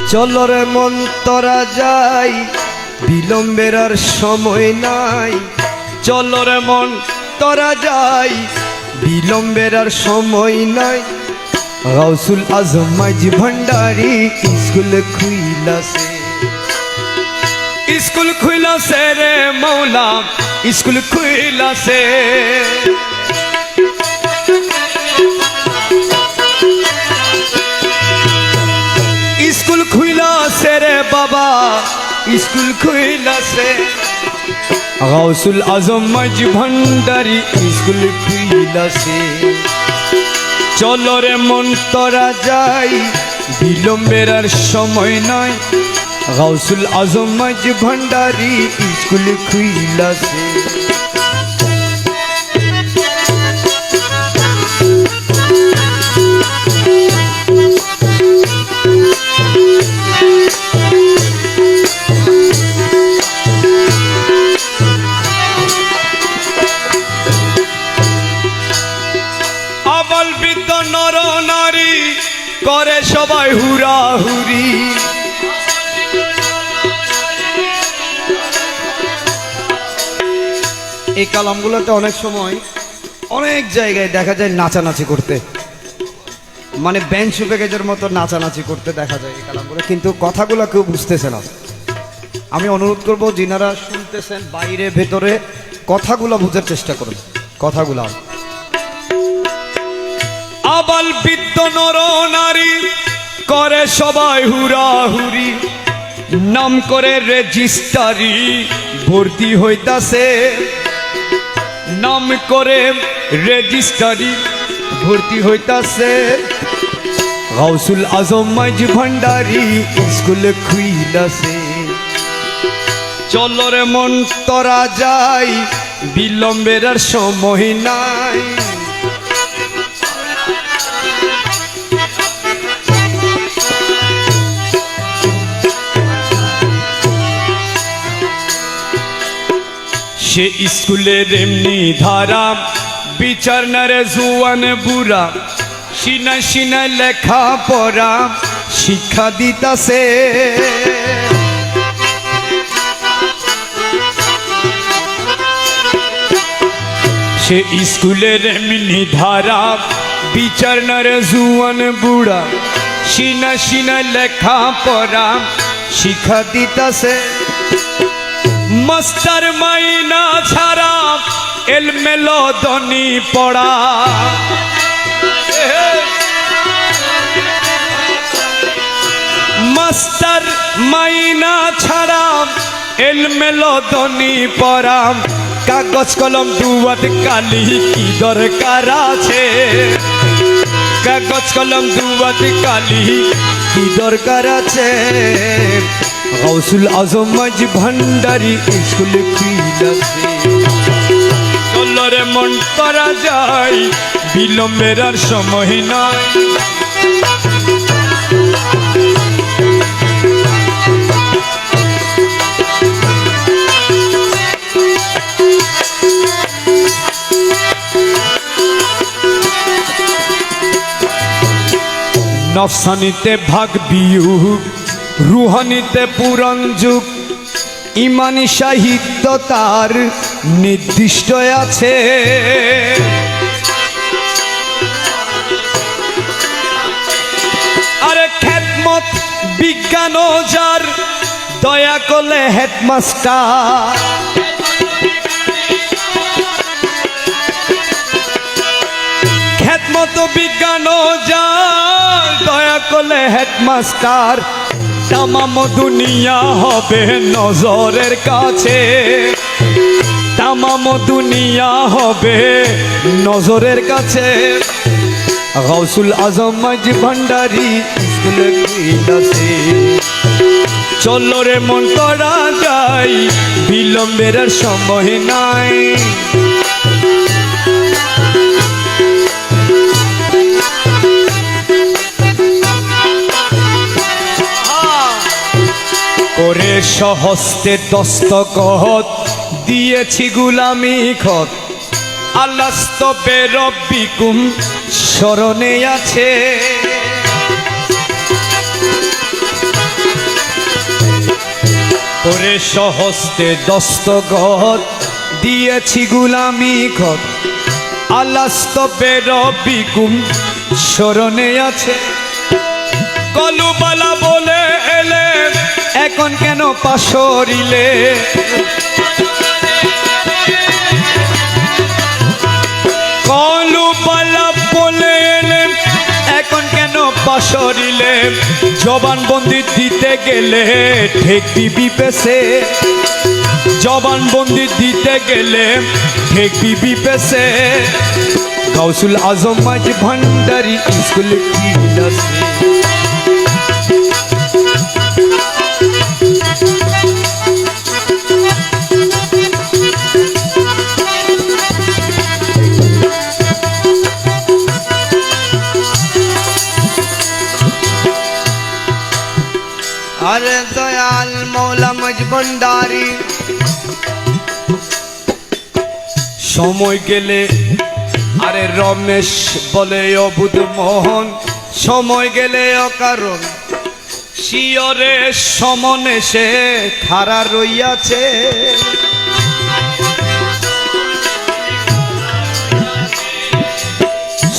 চলো রে মন তোরা যাই, বিলম্বের আর সময় নাই। চলো রে মন তোরা যাই, বিলম্বের আর সময় নাই। গাউসুল আজম মাঝি ভান্ডারি স্কুল খুইলাছে, স্কুল খুইলাছে রে মৌলা, স্কুল খুইলাছে। স্কুল খুইলাছে রে বাবা, স্কুল খুইলাছে। গাউসুল আজম মাঝি ভান্ডারি স্কুল খুইলাছে। চলো রে মন তোরা যাই, বিলম্বের আর সময় নাই। গাউসুল আজম মাঝি ভান্ডারি স্কুল খুইলাছে। আবাল বৃদ্ধ নর নারী করে সবাই হুরাহুরি। এই কালামগুলোতে অনেক সময় অনেক জায়গায় দেখা যায় নাচানাচি করতে, মানে বেঞ্চ প্যাকেজের মতো নাচানাচি করতে দেখা যায় এই কালামগুলো, কিন্তু কথাগুলো কেউ বুঝতেছে না। আমি অনুরোধ করব যিনারা শুনতেছেন বাইরে ভেতরে কথাগুলো বোঝার চেষ্টা করুন। কথাগুলো আবাল বৃদ্ধ নর নারী করে সবাই হুরাহুরি, নাম করে রেজিস্টারি ভর্তি হইতাছে। নাম করে রেজিস্টারি ভর্তি হইতাছে। গাউসুল আজম মাঝি ভান্ডারি স্কুল খুইলাছে। চলো রে মন তোরা যাই, বিলম্বের আর সময় নাই। সে স্কুলের এমনি ধারা, বিচার না রে জুয়ান বুড়া, সিনা সিনা লেখা পড়া শিক্ষা দিতাছে। সে স্কুলের এমনি ধারা, বিচার না রে জুয়ান বুড়া, সিনা সিনা লেখা পড়া শিক্ষা দিতাছে। মাস্টার মাইনা ছাড়া এলমেলো ধনী পড়া। মাস্টার মাইনা ছাড়া এলমেলো ধনী পড়া। কাগজ কলম দুয়াত কালি কি দরকার আছে? কাগজ কলম দুয়াত কালি কি দরকার আছে? গাউসুল আজম মাঝি ভান্ডারি স্কুল খুইলাছে। চলো রে মন তোরা যাই, বিলম্বের আর সময় নাই। নফসানিতে ভাগ বিয়োগ, রুহানিতে পুরাণ যুগ, ইমানি সাহিত্য তার নির্দিষ্ট আছে। আরে খেদমত বিজ্ঞান যার, দয়া করলে হেডমাস্টার। খেদমত বিজ্ঞান যার, দয়া করলে হেডমাস্টার। তামাম দুনিয়া হবে নজরের কাছে, তামাম দুনিয়া হবে নজরের কাছে। গাউসুল আজম মাঝি ভান্ডারি স্কুল খুইলাছে। চলো রে মন তোরা যাই, বিলম্বের আর সময় নাই। করে সহস্তে দস্তখত দিয়েছি গুলামি খত, আল্লাস্তবে রব্বিকুম স্মরণে আছে। ওরে সহস্তে দস্তগত দিয়েছি গুলামি ঘট আলাস্ত বেরবিকুম স্মরণে আছে কলুবালা বলে এলে এখন কেন পাশরিলে কলুবালা বলে এলে এখন কেন পাশরিলে জবানবন্দি দিতে গেলে ঠেকবি বিপেছে জবানবন্দি দিতে গেলে ঠেকবি বিপেছে গাউসুল আজম মাঝ ভান্ডারি স্কুল কি আছে अरे दयाल मौला मजबंडारी সময় গেলে আরে রমেশ বলে অবুধ মোহন সময় গেলে অকারণ শিয়রে সমনে সে খাড়া রইয়াছে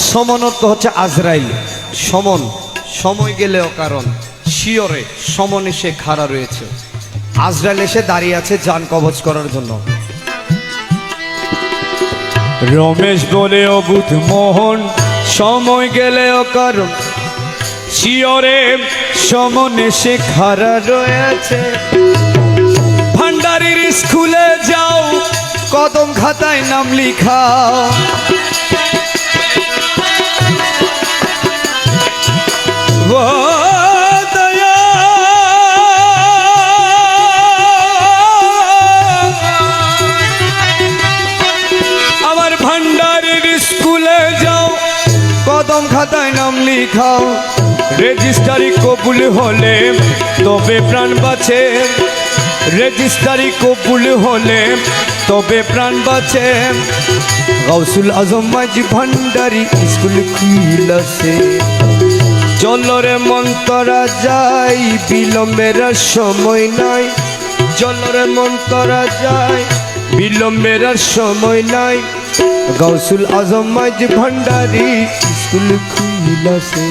সমন অর্থ হচ্ছে আজরাইল সমন সময় গেলে অকারণ শিয়রে সমনে সে খাড়া রয়েছে আজরাইল এসে দাঁড়িয়ে আছে জান কবজ করার জন্য রমেশ বলে অবুধ মোহন সময় গেলে অকারণ শিয়রে সমনে সে খাড়া রয়েছে ভান্ডারির স্কুলে যাও কদম খাতায় নাম লিখাও ও দয়া আমার ভান্ডারির স্কুলে যাও কদম খাতায় নাম লিখাও রেজিস্ট্রারি কবুল হলে তবে প্রাণ বাঁচে রেজিস্ট্রারি কবুল হলে তবে প্রাণ বাঁচে গাউসুল আজম মাঝ ভান্ডারি স্কুল খুলেছে জলরে মন্তরা যাই বিলম্বের সময় নাই জলরে মন্তরা যায় বিলম্বের সময় নাই গাউসুল আজম মাঝ ভান্ডারি স্কুল খুলেছে